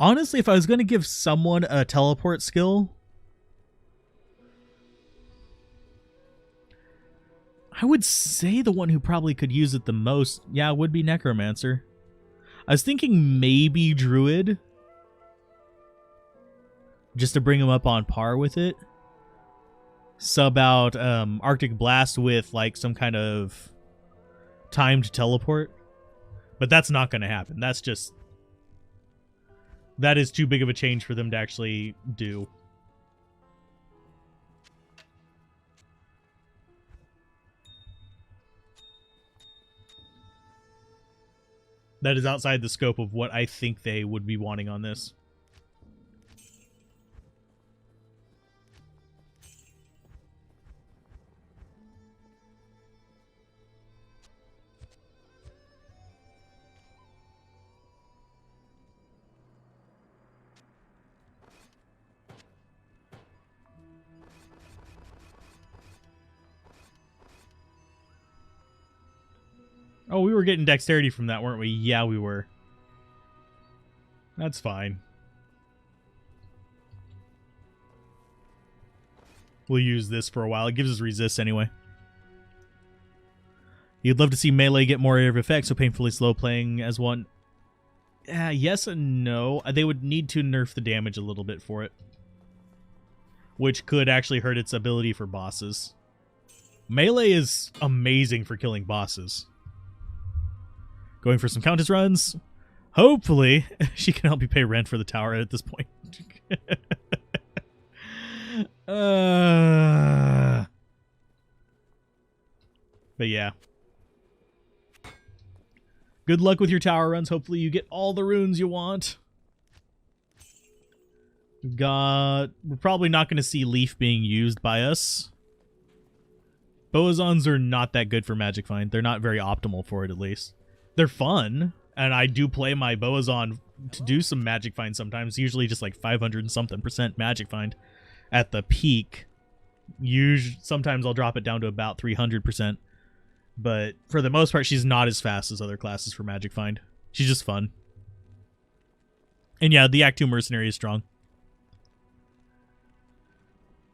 Honestly, if I was going to give someone a teleport skill, I would say the one who probably could use it the most, yeah, would be Necromancer. I was thinking maybe Druid, just to bring him up on par with it. Sub out Arctic Blast with like some kind of timed teleport. But that's not going to happen. That is too big of a change for them to actually do. That is outside the scope of what I think they would be wanting on this. Oh, we were getting dexterity from that, weren't we? Yeah, we were. That's fine. We'll use this for a while. It gives us resist anyway. You'd love to see melee get more area of effect, so painfully slow playing as one. Yes and no. They would need to nerf the damage a little bit for it, which could actually hurt its ability for bosses. Melee is amazing for killing bosses. Going for some Countess runs. Hopefully, she can help you pay rent for the tower at this point. But yeah. Good luck with your tower runs. Hopefully you get all the runes you want. We're probably not going to see Leaf being used by us. Boazons are not that good for Magic Find. They're not very optimal for it, at least. They're fun, and I do play my Boazon to do some Magic Find sometimes, usually just like 500 and something % Magic Find at the peak. Sometimes I'll drop it down to about 300%, but for the most part, she's not as fast as other classes for Magic Find. She's just fun. And yeah, the Act 2 Mercenary is strong.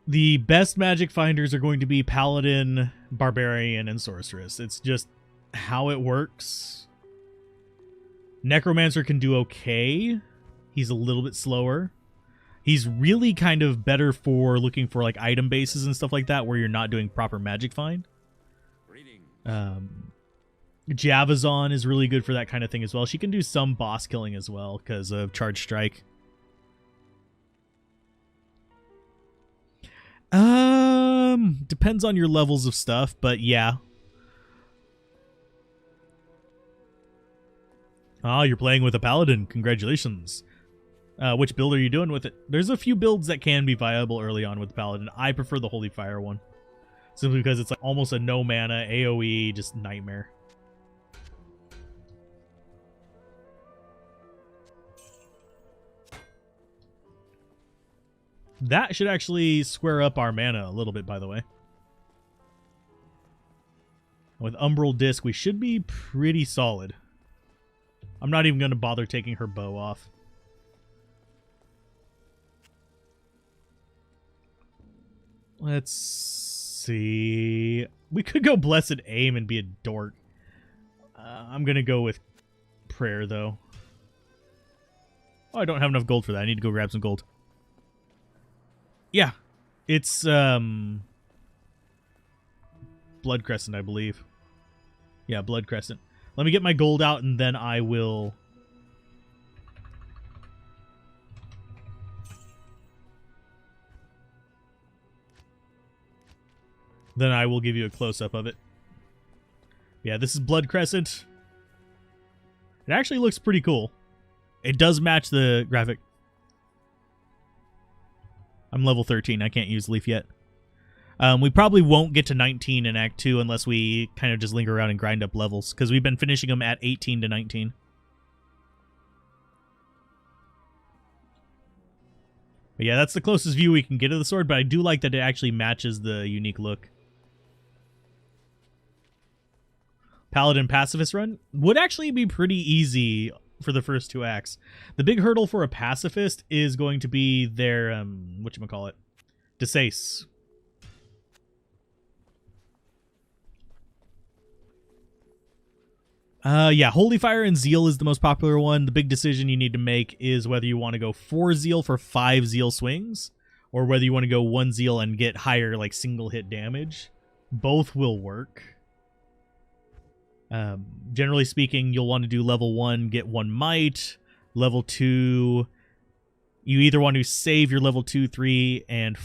The best Magic Finders are going to be Paladin, Barbarian, and Sorceress. It's just how it works. Necromancer can do okay. He's a little bit slower. He's really kind of better for looking for like item bases and stuff like that where you're not doing proper Magic Find. Javazon is really good for that kind of thing as well. She can do some boss killing as well because of Charge Strike. Depends on your levels of stuff, but yeah. Ah, you're playing with a Paladin. Congratulations. Which build are you doing with it? There's a few builds that can be viable early on with the Paladin. I prefer the Holy Fire one. Simply because it's like almost a no mana, AoE, just nightmare. That should actually square up our mana a little bit, by the way. With Umbral Disc, we should be pretty solid. I'm not even going to bother taking her bow off. Let's see. We could go Blessed Aim and be a dork. I'm going to go with Prayer, though. Oh, I don't have enough gold for that. I need to go grab some gold. Yeah. It's, Blood Crescent, I believe. Yeah, Blood Crescent. Let me get my gold out, and then I will... Then I will give you a close-up of it. Yeah, this is Blood Crescent. It actually looks pretty cool. It does match the graphic. I'm level 13. I can't use Leaf yet. We probably won't get to 19 in Act 2 unless we kind of just linger around and grind up levels, because we've been finishing them at 18 to 19. But yeah, that's the closest view we can get of the sword, but I do like that it actually matches the unique look. Paladin Pacifist run would actually be pretty easy for the first 2 acts. The big hurdle for a pacifist is going to be their whatchamacallit, Desace. Yeah, Holy Fire and Zeal is the most popular one. The big decision you need to make is whether you want to go 4 Zeal for 5 Zeal swings, or whether you want to go 1 Zeal and get higher, like, single hit damage. Both will work. Generally speaking, you'll want to do level 1, get 1 Might. Level 2, you either want to save your level 2, 3, and...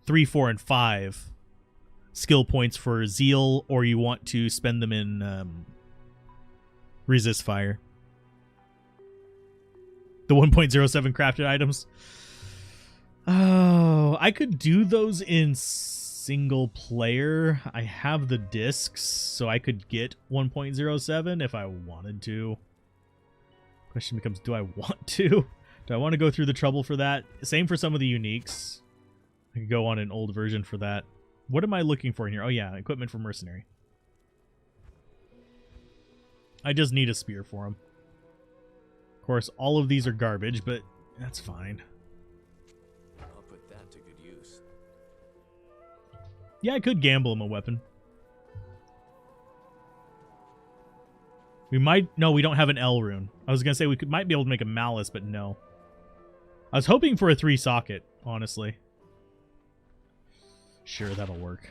3, 4, and 5 skill points for Zeal, or you want to spend them in Resist Fire. The 1.07 crafted items. Oh, I could do those in single player. I have the discs, so I could get 1.07 if I wanted to. Question becomes, do I want to? Do I want to go through the trouble for that? Same for some of the uniques. I could go on an old version for that. What am I looking for in here? Oh yeah, equipment for mercenary. I just need a spear for him. Of course, all of these are garbage, but that's fine. I'll put that to good use. Yeah, I could gamble him a weapon. We might... No, we don't have an L rune. I was going to say we might be able to make a malice, but no. I was hoping for a 3-socket, honestly. Sure, that'll work.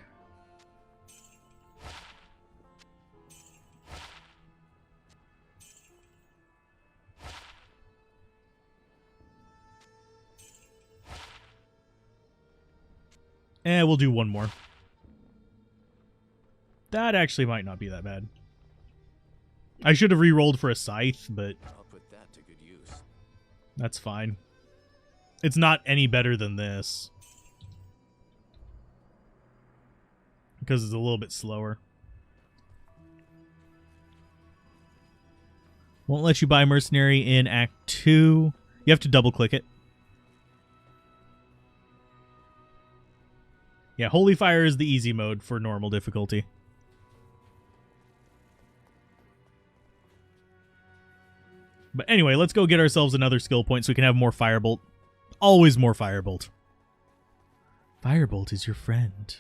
We'll do 1 more. That actually might not be that bad. I should have re-rolled for a scythe, but I'll put that to good use. that's fine. It's not any better than this, because it's a little bit slower. Won't let you buy mercenary in Act 2. You have to double click it. Yeah, Holy Fire is the easy mode for normal difficulty. But anyway, let's go get ourselves another skill point so we can have more Firebolt. Always more Firebolt. Firebolt is your friend.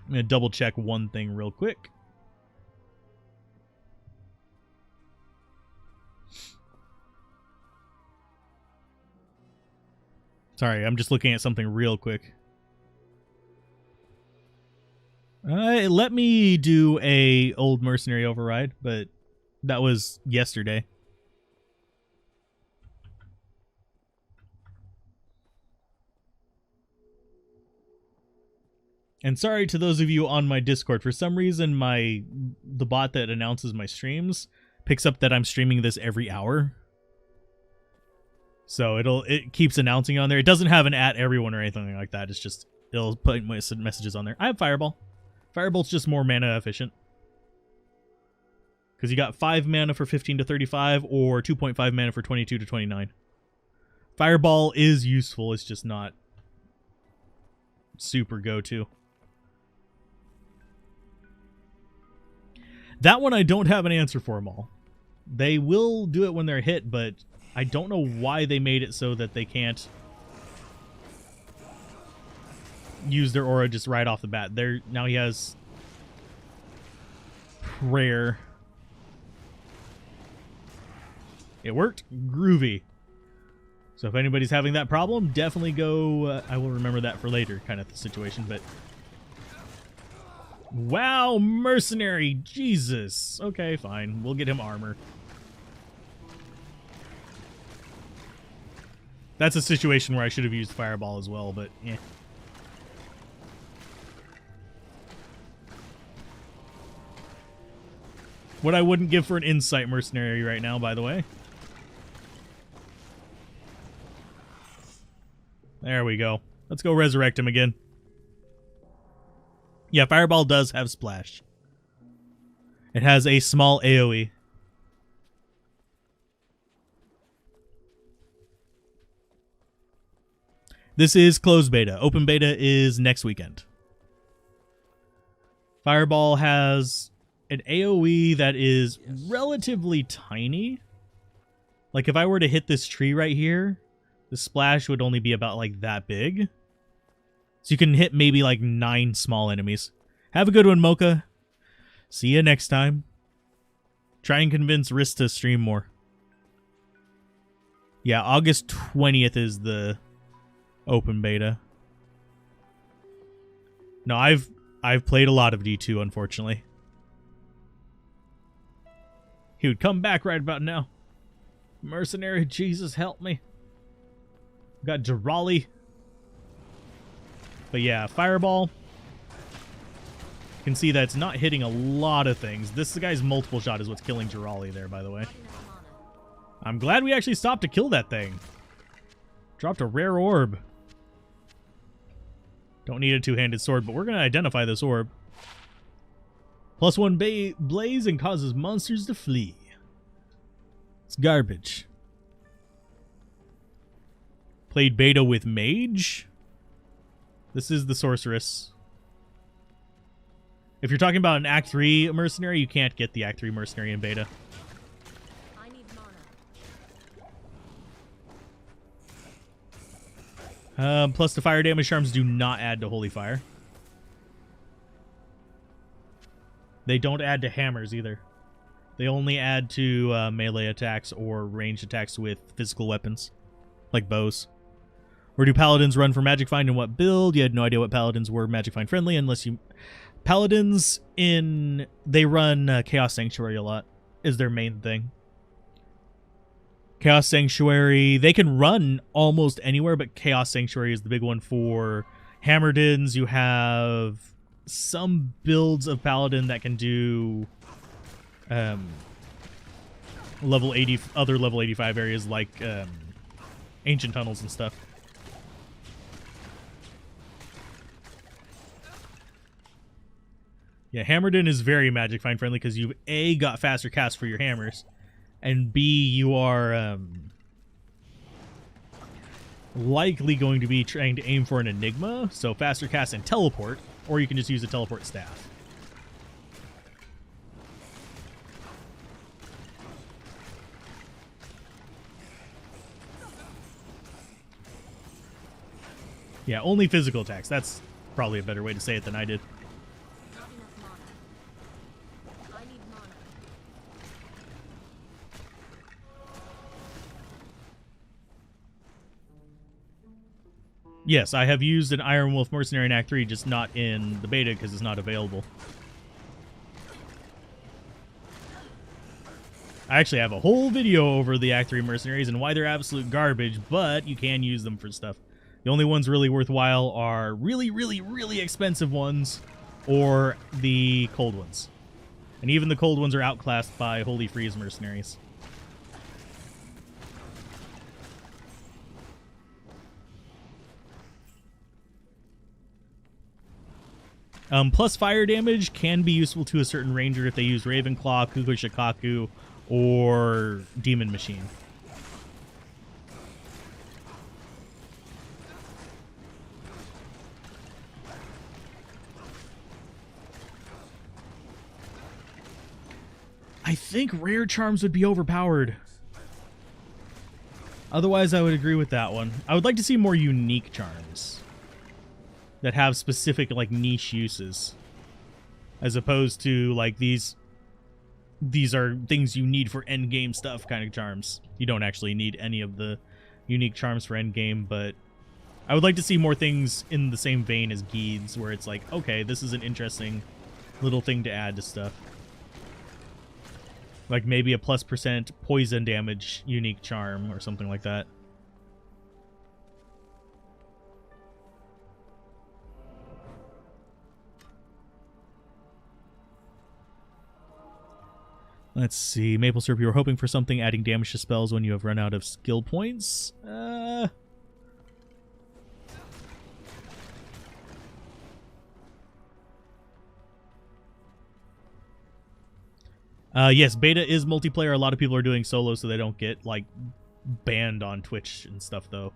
I'm going to double check one thing real quick. Sorry, I'm just looking at something real quick. Let me do a old mercenary override, but that was yesterday. And sorry to those of you on my Discord. For some reason, the bot that announces my streams picks up that I'm streaming this every hour. So it keeps announcing on there. It doesn't have an @ everyone or anything like that. It's just it'll put messages on there. I have Fireball. Firebolt's just more mana efficient. Because you got 5 mana for 15 to 35 or 2.5 mana for 22 to 29. Fireball is useful. It's just not super go-to. That one I don't have an answer for them all. They will do it when they're hit, but I don't know why they made it so that they can't use their aura just right off the bat. Now he has prayer. It worked. Groovy. So if anybody's having that problem, definitely go... I will remember that for later kind of situation, but... Wow, mercenary! Jesus! Okay, fine. We'll get him armor. That's a situation where I should have used Fireball as well, but eh. What I wouldn't give for an Insight mercenary right now, by the way. There we go. Let's go resurrect him again. Yeah, Fireball does have Splash. It has a small AoE. This is closed beta. Open beta is next weekend. Fireball has an AoE that is relatively tiny. Like if I were to hit this tree right here, the splash would only be about like that big. So you can hit maybe like 9 small enemies. Have a good one, Mocha. See you next time. Try and convince Riz to stream more. Yeah, August 20th is the open beta. No, I've played a lot of D2, unfortunately. He would come back right about now. Mercenary, Jesus, help me. Got Jirali. But yeah, Fireball. You can see that it's not hitting a lot of things. This guy's multiple shot is what's killing Jirali there, by the way. I'm glad we actually stopped to kill that thing. Dropped a rare orb. Don't need a two-handed sword, but we're going to identify this orb. +1 blaze and causes monsters to flee. It's garbage. Played beta with mage. This is the Sorceress. If you're talking about an Act 3 mercenary, you can't get the Act 3 mercenary in beta. I need mana. Plus the fire damage charms do not add to holy fire. They don't add to hammers either. They only add to melee attacks or ranged attacks with physical weapons, like bows. Where do paladins run for Magic Find and what build? You had no idea what paladins were Magic Find friendly unless you... Paladins they run Chaos Sanctuary a lot, is their main thing. Chaos Sanctuary, they can run almost anywhere, but Chaos Sanctuary is the big one for Hammerdins. You have some builds of Paladin that can do level 80, other level 85 areas like Ancient Tunnels and stuff. Yeah, Hammerdin is very Magic Find friendly because you've A, got faster cast for your hammers, and B, you are likely going to be trying to aim for an Enigma, so faster cast and teleport, or you can just use a teleport staff. Yeah, only physical attacks. That's probably a better way to say it than I did. Not enough mana. I need mana. Yes, I have used an Iron Wolf Mercenary in Act 3, just not in the beta because it's not available. I actually have a whole video over the Act 3 Mercenaries and why they're absolute garbage, but you can use them for stuff. The only ones really worthwhile are really, really, really expensive ones or the cold ones. And even the cold ones are outclassed by Holy Freeze Mercenaries. Plus fire damage can be useful to a certain ranger if they use Ravenclaw, Kukushikaku, or Demon Machine. I think rare charms would be overpowered. Otherwise, I would agree with that one. I would like to see more unique charms that have specific, like, niche uses, as opposed to, like, these are things you need for endgame stuff kind of charms. You don't actually need any of the unique charms for endgame, but I would like to see more things in the same vein as Geeds, where it's like, okay, this is an interesting little thing to add to stuff. Like maybe a +% poison damage unique charm or something like that. Let's see. Maple Syrup, you were hoping for something adding damage to spells when you have run out of skill points? Yes, beta is multiplayer. A lot of people are doing solo so they don't get, like, banned on Twitch and stuff, though.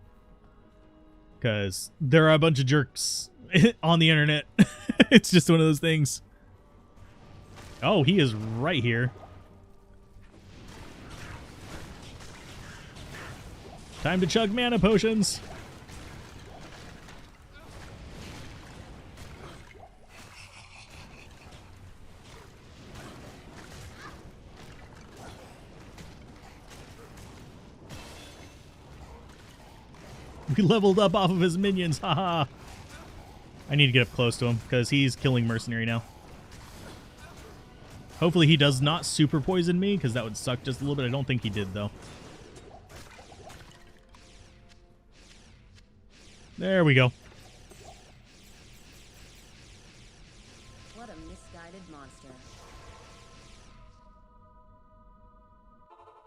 Because there are a bunch of jerks on the internet. It's just one of those things. Oh, he is right here. Time to chug mana potions. We leveled up off of his minions, haha. I need to get up close to him because he's killing mercenary now. Hopefully he does not super poison me because that would suck just a little bit. I don't think he did though. There we go. What a misguided monster.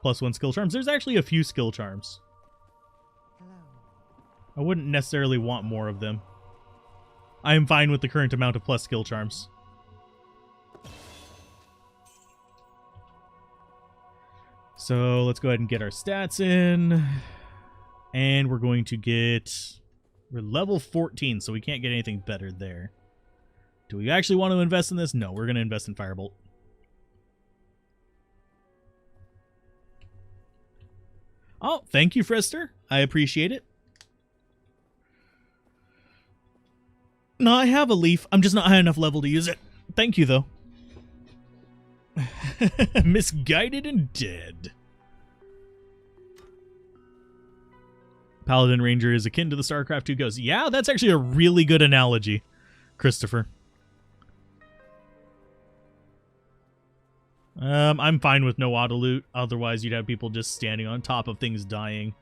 +1 skill charms. There's actually a few skill charms. I wouldn't necessarily want more of them. I am fine with the current amount of plus skill charms. So let's go ahead and get our stats in. And we're going to get... We're level 14, so we can't get anything better there. Do we actually want to invest in this? No, we're going to invest in Firebolt. Oh, thank you, Frister. I appreciate it. No, I have a leaf. I'm just not high enough level to use it. Thank you, though. Misguided and dead. Paladin Ranger is akin to the StarCraft 2 Ghost. Yeah, that's actually a really good analogy, Christopher. I'm fine with no auto loot. Otherwise, you'd have people just standing on top of things dying.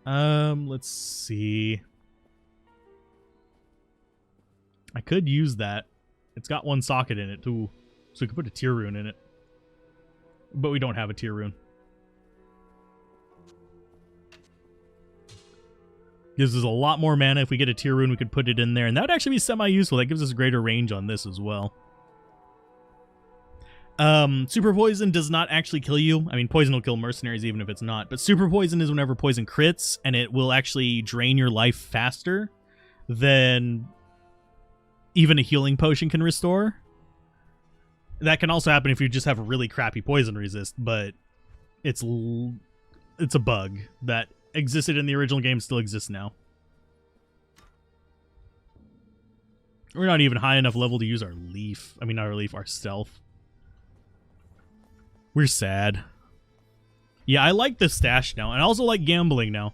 Let's see. I could use that. It's got one socket in it, too. So we could put a tier rune in it. But we don't have a tier rune. Gives us a lot more mana. If we get a tier rune, we could put it in there. And that would actually be semi-useful. That gives us greater range on this as well. Super Poison does not actually kill you. I mean, Poison will kill mercenaries even if it's not. But Super Poison is whenever Poison crits, and it will actually drain your life faster than even a healing potion can restore. That can also happen if you just have a really crappy poison resist, but it's a bug that existed in the original game, still exists now. We're not even high enough level to use our leaf. I mean, not our leaf, our stealth. We're sad. Yeah, I like the stash now, and I also like gambling now.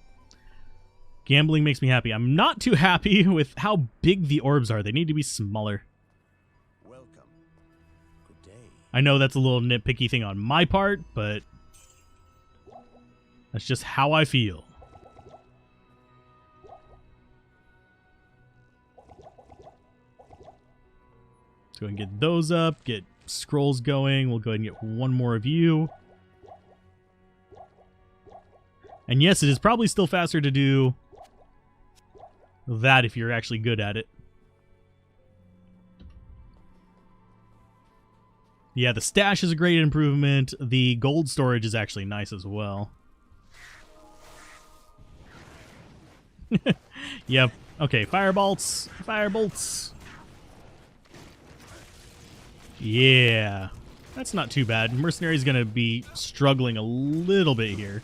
Gambling makes me happy. I'm not too happy with how big the orbs are. They need to be smaller. Welcome. Good day. I know that's a little nitpicky thing on my part, but that's just how I feel. Let's go ahead and get those up, get scrolls going. We'll go ahead and get one more of you. And yes, it is probably still faster to do that if you're actually good at it. Yeah, the stash is a great improvement. The gold storage is actually nice as well. Yep. Okay, firebolts. Firebolts. Yeah. That's not too bad. Mercenary's going to be struggling a little bit here.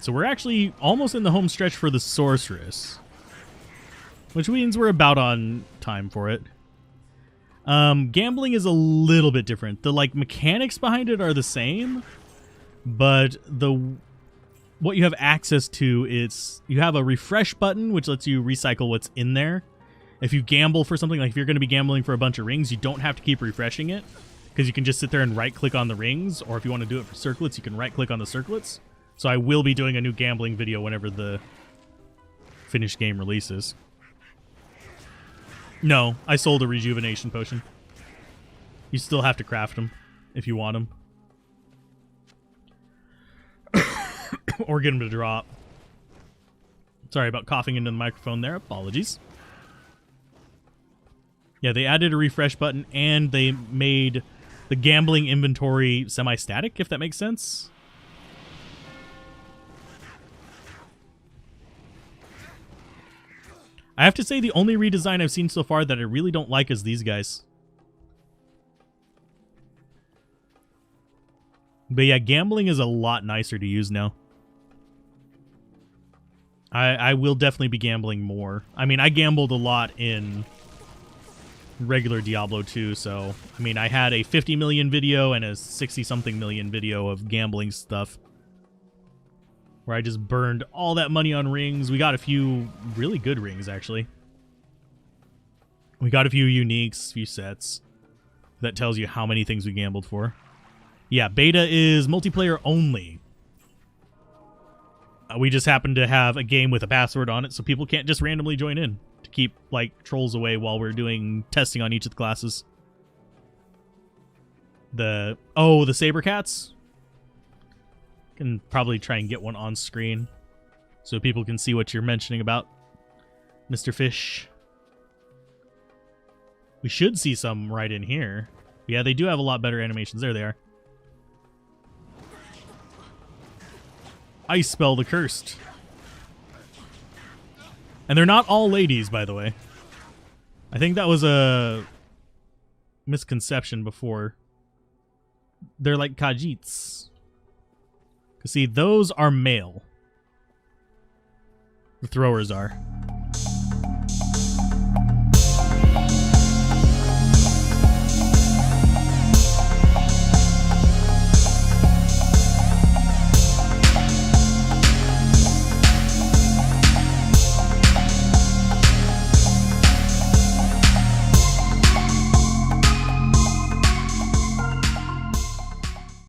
So we're actually almost in the home stretch for the Sorceress, which means we're about on time for it. Gambling is a little bit different. The mechanics behind it are the same, but what you have access to is you have a refresh button, which lets you recycle what's in there. If you gamble for something, like if you're going to be gambling for a bunch of rings, you don't have to keep refreshing it because you can just sit there and right-click on the rings, or if you want to do it for circlets, you can right-click on the circlets. So I will be doing a new gambling video whenever the finished game releases. No, I sold a rejuvenation potion. You still have to craft them if you want them. Or get them to drop. Sorry about coughing into the microphone there. Apologies. Yeah, they added a refresh button and they made the gambling inventory semi-static, if that makes sense. I have to say the only redesign I've seen so far that I really don't like is these guys. But yeah, gambling is a lot nicer to use now. I will definitely be gambling more. I mean, I gambled a lot in regular Diablo 2, so I mean, I had a 50 million video and a 60-something million video of gambling stuff where I just burned all that money on rings. We got a few really good rings, actually. We got a few uniques, a few sets. That tells you how many things we gambled for. Yeah, beta is multiplayer only. We just happen to have a game with a password on it, so people can't just randomly join in to keep, like, trolls away while we're doing testing on each of the classes. The Saber Cats? Can probably try and get one on screen so people can see what you're mentioning about, Mr. Fish. We should see some right in here. Yeah, they do have a lot better animations. There they are. Ice Spell the Cursed. And they're not all ladies, by the way. I think that was a misconception before. They're like Khajiits. See, those are male. The throwers are.